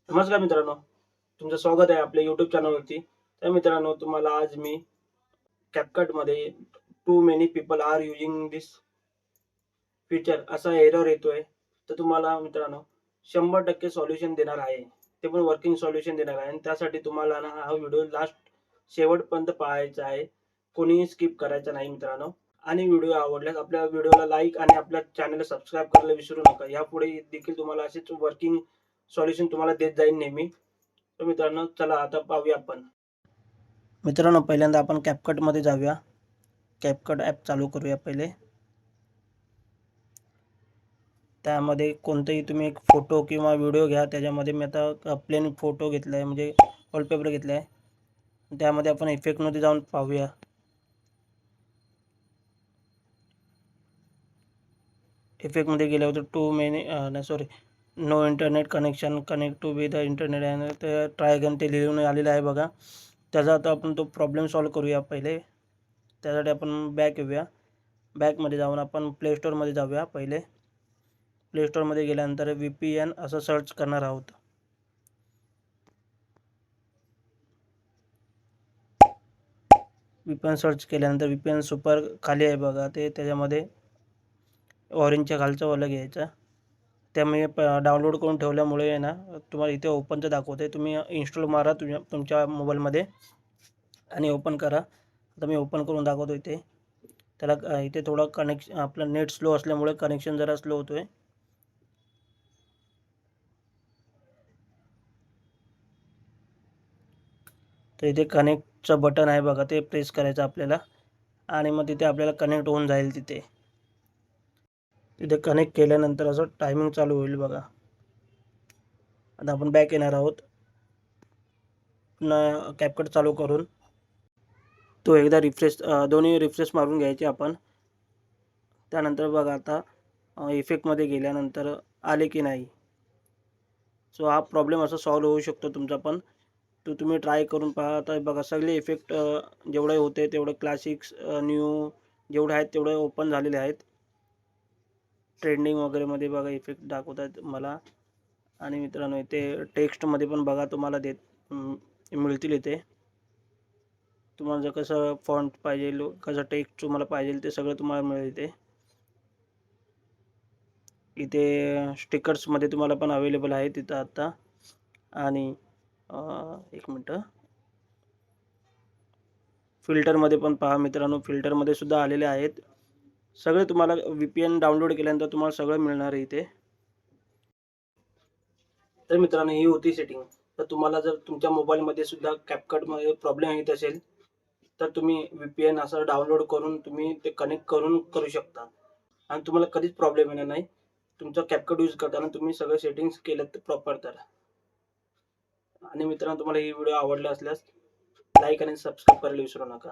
नमस्कार मित्रांनो, तुमचं स्वागत आहे आपल्या YouTube चॅनलवरती. तर मित्रांनो, तुम्हाला आज मी CapCutमध्ये too many people are using this feature असा एरर येतोय. तर तुम्हाला मित्रांनो 100% सोल्युशन देणार आहे. ते पण वर्किंग सोल्युशन देणार आहे आणि त्यासाठी तुम्हाला ना हा व्हिडिओ शेवटपर्यंत पाहायचा आहे. कोणीही स्किप करायचा नाही मित्रांनो. आणि व्हिडिओ आवडल्यास आपल्या व्हिडिओला लाईक आणि आपल्या चॅनलला सबस्क्राईब करायला विसरू नका. यापुढे देखील तुम्हाला असेच वर्किंग सोल्युशन तुम्हाला देत जाईन नेहमी. तर मित्रांनो, चला आता पाहूया आपण. मित्रांनो, पहिल्यांदा आपण CapCutमध्ये जाऊया. CapCut ॲप चालू करूया पहिले. त्यामध्ये कोणताही तुम्ही एक फोटो किंवा व्हिडिओ घ्या. त्याच्यामध्ये मी आता प्लेन फोटो घेतला आहे, म्हणजे वॉलपेपर घेतला आहे. त्यामध्ये आपण इफेक्टमध्ये जाऊन पाहूया. इफेक्टमध्ये गेल्यावर too many no internet connection connect to with the internet आणि ते ट्राय अगेन ते लिहून आलेलं आहे बघा. त्याचा आता आपण तो प्रॉब्लेम सॉल्व करूया पहिले. त्यासाठी आपण बॅक येऊया. बॅकमध्ये जाऊन आपण प्ले स्टोअरमध्ये जाऊया. पहिले प्ले स्टोअरमध्ये गेल्यानंतर VPN असं सर्च करणार आहोत. VPN सर्च केल्यानंतर VPN सुपर खाली आहे बघा, ते त्याच्यामध्ये ऑरेंजच्या खालचं वाला घ्यायचं. त्यामुळे डाउनलोड करून ठेवल्यामुळे आहे ना, तुम्हाला इथे ओपनचं दाखवते. तुम्ही इन्स्टॉल मारा तुमच्या मोबाईलमध्ये आणि ओपन करा. आता मी ओपन करून दाखवतो इथे. त्याला इथे थोडं आपलं नेट स्लो असल्यामुळे कनेक्शन जरा स्लो होतोय. तर इथे कनेक्टचं बटन आहे बघा, ते प्रेस करायचं आपल्याला आणि मग तिथे आपल्याला कनेक्ट होऊन जाईल. तिथे कनेक्ट केल्यानंतर असं टायमिंग चालू होईल बघा. आता आपण बॅक येणार आहोत पुन्हा CapCut चालू करून. तो एकदा दोन्ही रिफ्रेश मारून घ्यायचे आपण. त्यानंतर बघा आता इफेक्टमध्ये गेल्यानंतर आले की नाही. सो हा प्रॉब्लेम असा सॉल्व होऊ शकतो तुमचा पण. तो तुम्ही ट्राय करून पहा. आता बघा सगळे इफेक्ट जेवढे होते तेवढे क्लासिक्स न्यू जेवढे आहेत तेवढे ओपन झालेले आहेत. ट्रेंडिंग वगैरेमध्ये बघा इफेक्ट दाखवत आहेत मला. आणि मित्रांनो, इथे टेक्स्टमध्ये पण बघा तुम्हाला मिळतील. इथे तुम्हाला जर कसं फॉन्ट पाहिजे, कसं टेक्स्ट तुम्हाला पाहिजे ते सगळं तुम्हाला मिळेल. इथे स्टिकर्समध्ये तुम्हाला पण अवेलेबल आहे तिथं आता. आणि एक मिनटं, फिल्टरमध्ये पण पहा मित्रांनो, फिल्टरमध्ये सुद्धा आलेले आहेत सगळे. तुम्हाला VPN डाउनलोड केल्यानंतर तुम्हाला सगळं मिळणार आहे इथे. तर मित्रांनो, ही होती सेटिंग. तर तुम्हाला जर तुमच्या मोबाईलमध्ये सुद्धा CapCutमध्ये प्रॉब्लेम येत असेल तर तुम्ही VPN असं डाउनलोड करून तुम्ही ते कनेक्ट करून करू शकता आणि तुम्हाला कधीच प्रॉब्लेम येणार नाही. तुमचा CapCut यूज करताना तुम्ही सगळे सेटिंग्स केलेत तर प्रॉपर तर. आणि मित्रांनो, तुम्हाला ही व्हिडिओ आवडला असल्यास लाईक आणि सबस्क्राईब करायला विसरू नका.